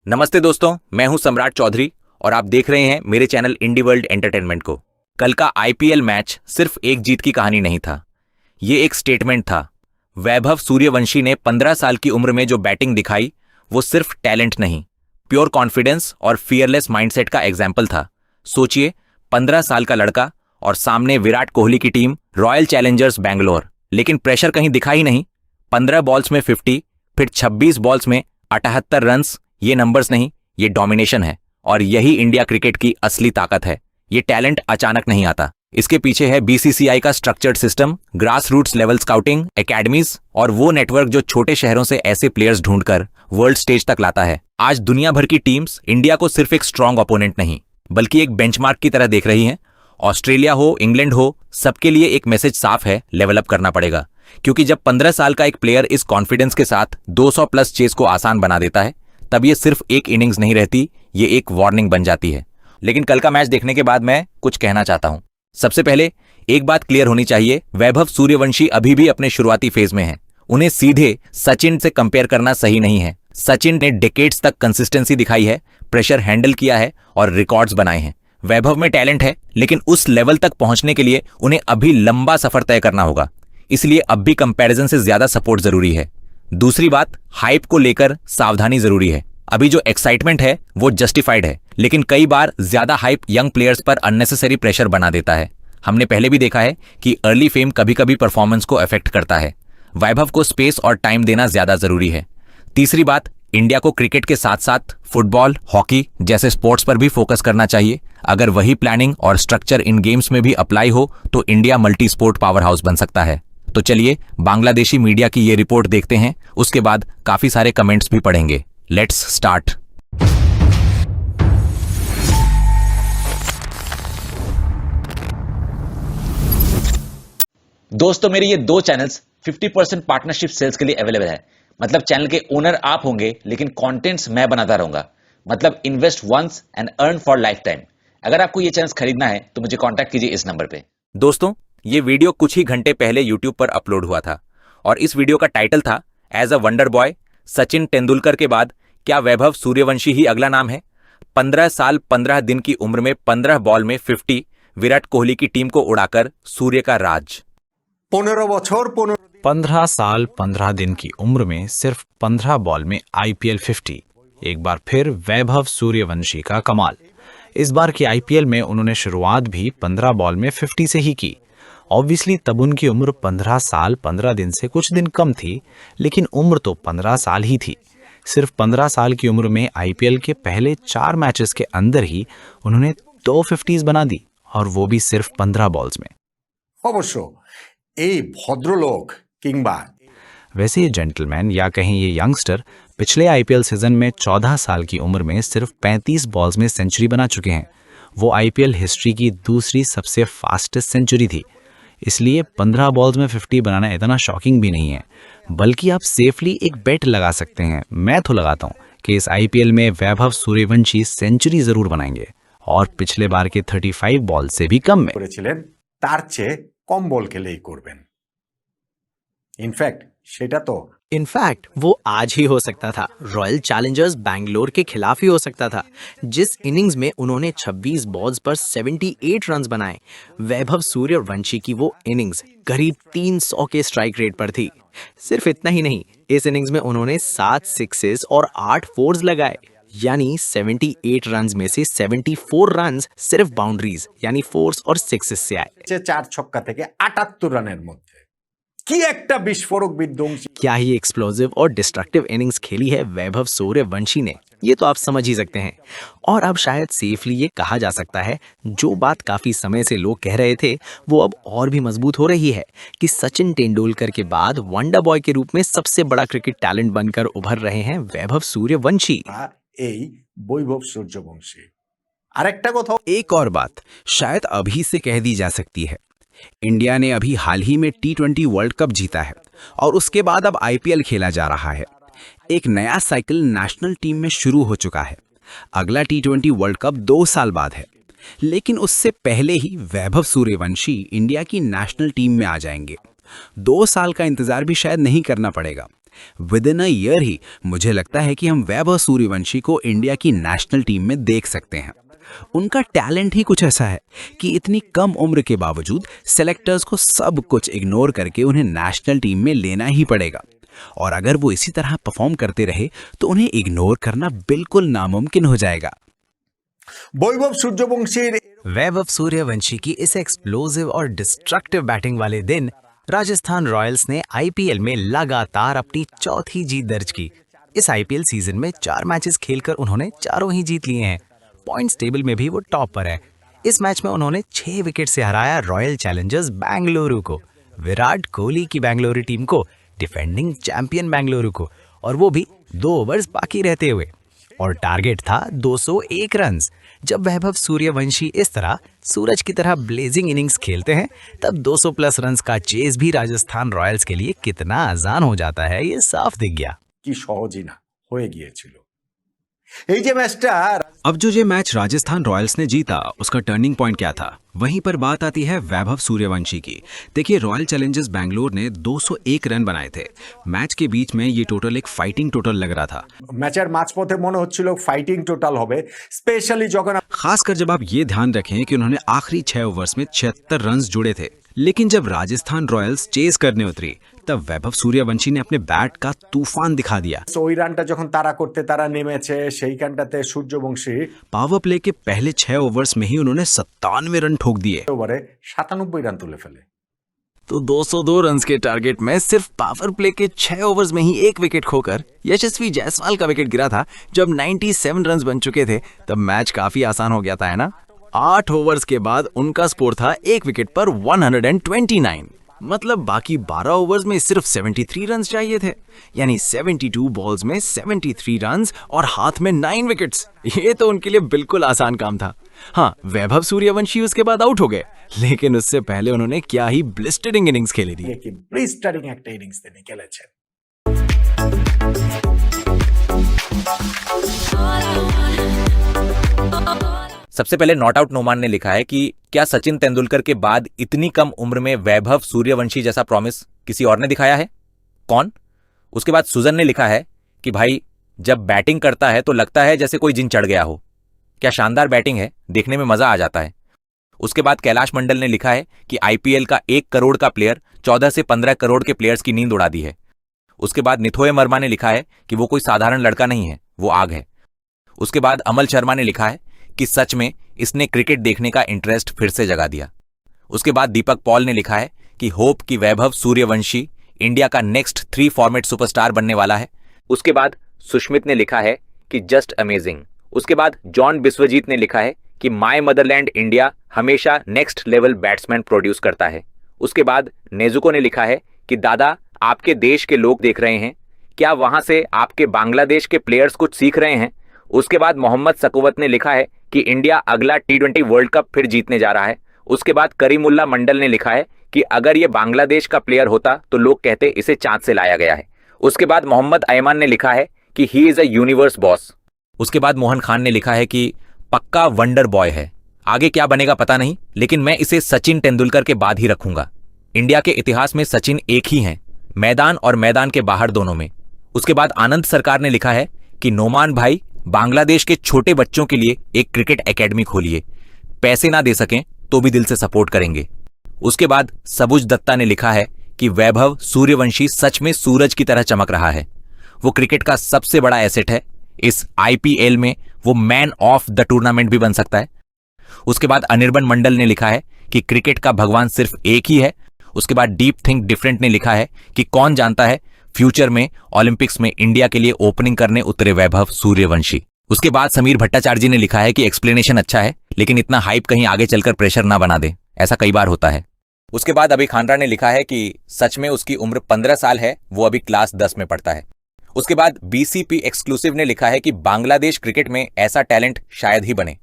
नमस्ते दोस्तों, मैं हूं सम्राट चौधरी और आप देख रहे हैं मेरे चैनल इंडी वर्ल्ड एंटरटेनमेंट को। कल का आईपीएल मैच सिर्फ एक जीत की कहानी नहीं था, ये एक स्टेटमेंट था। वैभव सूर्यवंशी ने 15 साल की उम्र में जो बैटिंग दिखाई वो सिर्फ टैलेंट नहीं, प्योर कॉन्फिडेंस और फियरलेस माइंडसेट का एग्जाम्पल था। सोचिए, 15 साल का लड़का और सामने विराट कोहली की टीम रॉयल चैलेंजर्स बैंगलोर, लेकिन प्रेशर कहीं दिखा ही नहीं। 15 बॉल्स में 50, फिर 26 बॉल्स में 78 रन्स। ये नंबर्स नहीं, ये डोमिनेशन है और यही इंडिया क्रिकेट की असली ताकत है। ये टैलेंट अचानक नहीं आता, इसके पीछे है बीसीसीआई का structured system, grass roots level scouting, academies और वो नेटवर्क जो छोटे शहरों से ऐसे प्लेयर्स ढूंढकर वर्ल्ड स्टेज तक लाता है। आज दुनिया भर की टीम्स इंडिया को सिर्फ एक स्ट्रॉन्ग ओपोनेंट नहीं बल्कि एक बेंचमार्क की तरह देख रही हैं। ऑस्ट्रेलिया हो, इंग्लैंड हो, सबके लिए एक मैसेज साफ है, लेवल अप करना पड़ेगा। क्योंकि जब 15 साल का एक प्लेयर इस कॉन्फिडेंस के साथ 200 प्लस चेस को आसान बना देता है, तब ये सिर्फ एक इनिंग्स नहीं रहती, ये एक वार्निंग बन जाती है। लेकिन कल का मैच देखने के बाद मैं कुछ कहना चाहता हूं। सबसे पहले एक बात क्लियर होनी चाहिए, वैभव सूर्यवंशी अभी भी अपने शुरुआती फेज में है। उन्हें सीधे सचिन से कंपेयर करना सही नहीं है। सचिन ने डेकेड्स तक कंसिस्टेंसी दिखाई है, प्रेशर हैंडल किया है और रिकॉर्ड्स बनाए हैं। वैभव में टैलेंट है, लेकिन उस लेवल तक पहुंचने के लिए उन्हें अभी लंबा सफर तय करना होगा। इसलिए अब भी कंपैरिजन से ज्यादा सपोर्ट जरूरी है। दूसरी बात, हाइप को लेकर सावधानी जरूरी है। अभी जो एक्साइटमेंट है वो जस्टिफाइड है, लेकिन कई बार ज्यादा हाइप यंग प्लेयर्स पर अननेसेसरी प्रेशर बना देता है। हमने पहले भी देखा है कि अर्ली फेम कभी कभी परफॉर्मेंस को अफेक्ट करता है। वैभव को स्पेस और टाइम देना ज्यादा जरूरी है। तीसरी बात, इंडिया को क्रिकेट के साथ साथ फुटबॉल, हॉकी जैसे स्पोर्ट्स पर भी फोकस करना चाहिए। अगर वही प्लानिंग और स्ट्रक्चर इन गेम्स में भी अप्लाई हो तो India multi sport power house बन सकता है। तो चलिए बांग्लादेशी मीडिया की ये रिपोर्ट देखते हैं, उसके बाद काफी सारे कमेंट्स भी पढ़ेंगे। Let's start. दोस्तों, मेरे ये दो चैनल्स 50% पार्टनरशिप सेल्स के लिए अवेलेबल है। मतलब चैनल के ओनर आप होंगे, लेकिन कंटेंट्स मैं बनाता रहूंगा। मतलब invest once and earn for lifetime. अगर आपको ये चैनल्स खरीदना है तो मुझे कांटेक्ट कीजिए इस नंबर पे। दोस्तों, ये वीडियो कुछ ही घंटे पहले यूट्यूब पर अपलोड हुआ था और इस वीडियो का टाइटल था as a wonder boy, Sachin Tendulkar के बाद क्या वैभव सूर्यवंशी ही अगला नाम है। 15 साल 15 दिन की उम्र में 15 बॉल में 50, विराट कोहली की टीम को उड़ाकर सूर्य का राज। 15 साल 15 दिन की उम्र में सिर्फ 15 बॉल में आईपीएल 50। एक बार फिर वैभव सूर्यवंशी का कमाल। इस बार की आईपीएल में उन्होंने शुरुआत भी 15 बॉल में 50 से ही की। ऑब्वियसली तब उनकी उम्र 15 साल 15 दिन से कुछ दिन कम थी, लेकिन उम्र तो 15 साल ही थी। सिर्फ 15 साल की उम्र में आईपीएल के पहले 4 मैचेस के अंदर ही उन्होंने 2 50s बना दी, और वो भी सिर्फ 15 बॉल्स में। अवश्य এই ভদ্রলোক কিংবা वैसे ये जेंटलमैन या कहें ये यंगस्टर पिछले आईपीएल सीजन में 14 साल की उम्र में सिर्फ 35 बॉल्स में सेंचुरी बना चुके हैं। वो आईपीएल हिस्ट्री की दूसरी सबसे फास्टेस्ट सेंचुरी थी। इसलिए 15 बॉल्स में 50 बनाना इतना शॉकिंग भी नहीं है, बल्कि आप सेफली एक बेट लगा सकते हैं। मैं तो लगाता हूँ कि इस आईपीएल में वैभव सूर्यवंशी सेंचुरी जरूर बनाएंगे, और पिछले बार के 35 बॉल से भी कम में। করেছিলেন তার চেয়ে কম বল খেলেই করবেন। ইনফ্যাক্ট সেটা তো इनफैक्ट वो आज ही हो सकता था, रॉयल चैलेंजर्स बैंगलोर के खिलाफ ही हो सकता था। जिस इनिंग्स में उन्होंने 26 बॉल्स पर 78 रन्स बनाए, वैभव सूर्यवंशी की वो इनिंग्स करीब 300 के स्ट्राइक रेट पर थी। सिर्फ इतना ही नहीं, इस इनिंग्स में उन्होंने 7 सिक्सेस और 8 फोर्स लगाए, यानी 78 रन्स में से 74 रन्स सिर्फ बाउंड्रीज यानी फोर्स और सिक्सेस से आए। 4 ছক্কা থেকে 78 রানের মধ্যে কি একটা বিস্ফোরক বিধ্বংসী। क्या ही एक्सप्लोसिव और डिस्ट्रक्टिव इनिंग्स खेली है वैभव सूर्यवंशी ने, ये तो आप समझ ही सकते हैं। और अब शायद सेफली ये कहा जा सकता है, जो बात काफी समय से लोग कह रहे थे वो अब और भी मजबूत हो रही है, कि सचिन तेंदुलकर के बाद वंडर बॉय के रूप में सबसे बड़ा क्रिकेट टैलेंट बनकर उभर रहे हैं वैभव सूर्यवंशी। এই বৈভব সূর্যবংশী। আরেকটা কথা, एक और बात शायद अभी से कह दी जा सकती है। इंडिया ने अभी हाल ही में T20 वर्ल्ड कप जीता है और उसके बाद अब आईपीएल खेला जा रहा है। एक नया साइकिल नेशनल टीम में शुरू हो चुका है। अगला T20 वर्ल्ड कप 2 साल बाद है, लेकिन उससे पहले ही वैभव सूर्यवंशी इंडिया की नेशनल टीम में आ जाएंगे। 2 साल का इंतजार भी शायद नहीं करना पड़ेगा। विद इन अ ईयर ही मुझे लगता है कि हम वैभव सूर्यवंशी को इंडिया की नेशनल टीम में देख सकते हैं। उनका टैलेंट ही कुछ ऐसा है कि इतनी कम उम्र के बावजूद सेलेक्टर्स को सब कुछ इग्नोर करके उन्हें नेशनल टीम में लेना ही पड़ेगा, और अगर वो इसी तरह परफॉर्म करते रहे तो उन्हें इग्नोर करना बिल्कुल नामुमकिन हो जाएगा। বৈভব সূর্যবংশীর वैभव सूर्यवंशी की इस एक्सप्लोसिव और डिस्ट्रक्टिव बैटिंग वाले दिन राजस्थान रॉयल्स ने आईपीएल में लगातार अपनी चौथी जीत दर्ज की। इस आईपीएल सीजन में 4 मैचेस खेलकर उन्होंने चारों ही जीत लिए हैं। पॉइंट्स टेबल में भी वो टॉप पर है। इस मैच में उन्होंने 6 विकेट से हराया रॉयल चैलेंजर्स बेंगलुरु को, विराट कोहली की बेंगलुरु टीम को, डिफेंडिंग चैंपियन बेंगलुरु को, और वो भी 2 ओवर्स बाकी रहते हुए। और टारगेट था 201 रन्स। जब वैभव सूर्यवंशी इस तरह सूरज की तरह ब्लेजिंग इनिंग्स खेलते हैं तब 200 प्लस रन्स का चेज भी राजस्थान रॉयल्स के लिए कितना आसान हो जाता है, ये साफ दिख गया। কি সহজই না হয়ে গিয়েছিল। এই যে ম্যাচটা अब जो ये मैच राजस्थान रॉयल्स ने जीता उसका टर्निंग पॉइंट क्या था, वहीं पर बात आती है वैभव सूर्यवंशी की। देखिए, रॉयल चैलेंजर्स बैंगलोर ने 201 रन बनाए थे। मैच के बीच में ये टोटल एक फाइटिंग टोटल लग रहा था। ম্যাচের মাঝপথে মনে হচ্ছিল ফাইটিং টোটাল হবে, স্পেশালি যখন खासकर जब आप ये ध्यान रखें कि उन्होंने आखिरी 6 ओवर्स में 76 रन जुड़े थे। लेकिन जब राजस्थान रॉयल्स चेस करने उतरी तब वैभव सूर्यवंशी ने अपने बैट का तूफान दिखा दिया। ওই রানটা যখন তারা করতে তারা নেমেছে সেইখানটাতে সূর্যবংশী पावर प्ले के पहले 6 ओवर्स में ही उन्होंने 97 रन ठोक दिए। ওভারে 97 রান তুলে ফেলে। तो 202 रन के टारगेट में सिर्फ पावर प्ले के 6 ओवर्स में ही 1 विकेट खोकर यशस्वी जायसवाल का विकेट गिरा था। जब 97 रन बन चुके थे तब मैच काफी आसान हो गया था, है ना। 8 ओवर्स के बाद उनका स्कोर था 1 विकेट पर 129। मतलब बाकी 12 ओवर्स में सिर्फ 73 रन चाहिए थे, यानी 72 बॉल्स में 73 रन और हाथ में 9 विकेट्स। ये तो उनके लिए बिल्कुल आसान काम था। हाँ, वैभव सूर्यवंशी उसके बाद आउट हो गए, लेकिन उससे पहले उन्होंने क्या ही ब्लिस्टरिंग इनिंग्स खेली थी। কি ব্লিস্টারিং একটা ইনিংস তিনি খেলেছেন। सबसे पहले नॉट आउट नोमान ने लिखा है कि क्या सचिन तेंदुलकर के बाद इतनी कम उम्र में वैभव सूर्यवंशी जैसा प्रॉमिस किसी और ने दिखाया है? कौन? उसके बाद सुजन ने लिखा है कि भाई जब बैटिंग करता है तो लगता है जैसे कोई जिन चढ़ गया हो। क्या शानदार बैटिंग है, देखने में मजा आ जाता है। उसके बाद कैलाश मंडल ने लिखा है कि आईपीएल का 1 करोड़ का प्लेयर 14 से 15 करोड़ के प्लेयर्स की नींद उड़ा दी है। उसके बाद निथोए वर्मा ने लिखा है कि वो कोई साधारण लड़का नहीं है, वो आग है। उसके बाद अमल शर्मा ने लिखा है कि सच में इसने क्रिकेट देखने का इंटरेस्ट फिर से जगा दिया। उसके बाद दीपक पॉल ने लिखा है कि होप कि वैभव सूर्यवंशी इंडिया का नेक्स्ट 3 फॉर्मेट सुपरस्टार बनने वाला है। उसके बाद सुष्मित ने लिखा है कि जस्ट अमेजिंग। उसके बाद जॉन बिस्वजीत ने लिखा है कि माय मदरलैंड इंडिया हमेशा नेक्स्ट लेवल बैट्समैन प्रोड्यूस करता है। उसके बाद नेजुको ने लिखा है कि दादा आपके देश के लोग देख रहे हैं, क्या वहां से आपके बांग्लादेश के प्लेयर्स कुछ सीख रहे हैं। उसके बाद मोहम्मद सकूवत ने लिखा है कि इंडिया अगला T20 वर्ल्ड कप फिर जीतने जा रहा है। उसके बाद करीमुल्ला मंडल ने लिखा है कि अगर ये बांग्लादेश का प्लेयर होता तो लोग कहते इसे चांद से लाया गया है। उसके बाद मोहम्मद अयमान ने लिखा है कि he is a universe boss. उसके बाद मोहन खान ने लिखा है कि पक्का वंडर बॉय है, आगे क्या बनेगा पता नहीं, लेकिन मैं इसे सचिन तेंदुलकर के बाद ही रखूंगा। इंडिया के इतिहास में सचिन एक ही हैं, मैदान और मैदान के बाहर दोनों में। उसके बाद आनंद सरकार ने लिखा है कि नोमान भाई बांग्लादेश के छोटे बच्चों के लिए एक क्रिकेट एकेडमी खोलिए, पैसे ना दे सकें तो भी दिल से सपोर्ट करेंगे। उसके बाद सबुज दत्ता ने लिखा है कि वैभव सूर्यवंशी सच में सूरज की तरह चमक रहा है, वो क्रिकेट का सबसे बड़ा एसेट है। इस आईपीएल में वो मैन ऑफ द टूर्नामेंट भी बन सकता है। उसके बाद अनिर्बन मंडल ने लिखा है कि क्रिकेट का भगवान सिर्फ एक ही है। उसके बाद डीप थिंक डिफरेंट ने लिखा है कि कौन जानता है फ्यूचर में ओलंपिक्स में इंडिया के लिए ओपनिंग करने उतरे वैभव सूर्यवंशी। उसके बाद समीर भट्टाचार्य जी ने लिखा है कि एक्सप्लेनेशन अच्छा है, लेकिन इतना हाइप कहीं आगे चलकर प्रेशर ना बना दे, ऐसा कई बार होता है। उसके बाद अभी खानरा ने लिखा है कि सच में उसकी उम्र 15 साल है, वो अभी क्लास 10 में पढ़ता है। उसके बाद बीसीपी एक्सक्लूसिव ने लिखा है कि बांग्लादेश क्रिकेट में ऐसा टैलेंट शायद ही बने।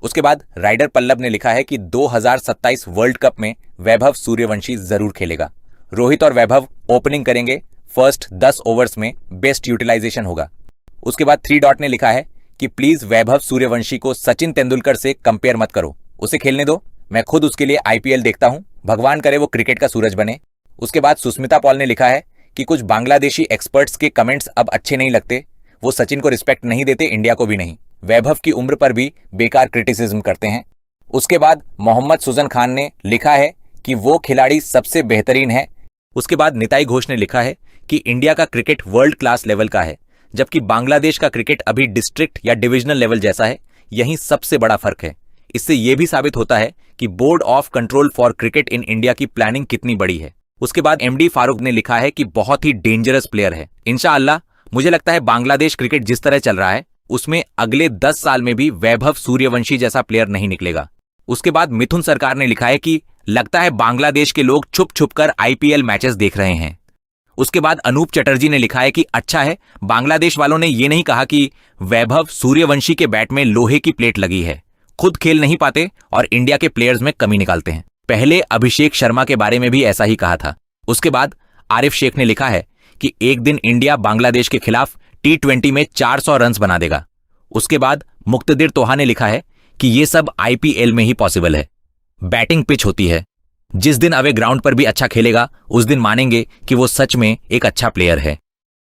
उसके बाद राइडर पल्लव ने लिखा है कि 2027 वर्ल्ड कप में वैभव सूर्यवंशी जरूर खेलेगा। रोहित और वैभव ओपनिंग करेंगे, फर्स्ट 10 ओवर्स में बेस्ट यूटिलाइजेशन होगा। उसके बाद 3 डॉट ने लिखा है कि प्लीज वैभव सूर्यवंशी को सचिन तेंदुलकर से कंपेयर मत करो, उसे खेलने दो, मैं खुद उसके लिए आईपीएल देखता हूं, भगवान करे वो क्रिकेट का सूरज बने। उसके बाद सुष्मिता पॉल ने लिखा है कि कुछ बांग्लादेशी एक्सपर्ट्स के कमेंट्स अब अच्छे नहीं लगते, वो सचिन को रिस्पेक्ट नहीं देते, इंडिया को भी नहीं, वैभव की उम्र पर भी बेकार क्रिटिसिज्म करते हैं। उसके बाद मोहम्मद सुजन खान ने लिखा है कि वो खिलाड़ी सबसे बेहतरीन है। उसके बाद निताई घोष ने लिखा है कि इंडिया का क्रिकेट वर्ल्ड क्लास लेवल का है, जबकि बांग्लादेश का क्रिकेट अभी डिस्ट्रिक्ट या डिविजनल लेवल जैसा है। यही सबसे बड़ा फर्क है। इससे यह भी साबित होता है कि board of control for cricket in India की प्लानिंग कितनी बड़ी है। उसके बाद एमडी फारूक ने लिखा है कि बहुत ही डेंजरस प्लेयर है। इंशाअल्लाह मुझे लगता है बांग्लादेश क्रिकेट जिस तरह चल रहा है उसमें अगले 10 साल में भी वैभव सूर्यवंशी जैसा प्लेयर नहीं निकलेगा। उसके बाद मिथुन सरकार ने लिखा है कि लगता है बांग्लादेश के लोग छुप छुप कर आईपीएल मैचेस देख रहे हैं। उसके बाद अनूप चटर्जी ने लिखा है कि अच्छा है, बांग्लादेश वालों ने यह नहीं कहा कि वैभव सूर्यवंशी के बैट में लोहे की प्लेट लगी है, खुद खेल नहीं पाते और इंडिया के प्लेयर्स में कमी निकालते हैं। पहले अभिषेक शर्मा के बारे में भी ऐसा ही कहा था। उसके बाद आरिफ शेख ने लिखा है कि एक दिन इंडिया बांग्लादेश के खिलाफ T20 में 400 रन बना देगा। उसके बाद मुक्तदिर तोहा ने लिखा है कि यह सब आईपीएल में ही पॉसिबल है। बैटिंग पिच होती है, जिस दिन अवे ग्राउंड पर भी अच्छा खेलेगा उस दिन मानेंगे कि वो सच में एक अच्छा प्लेयर है।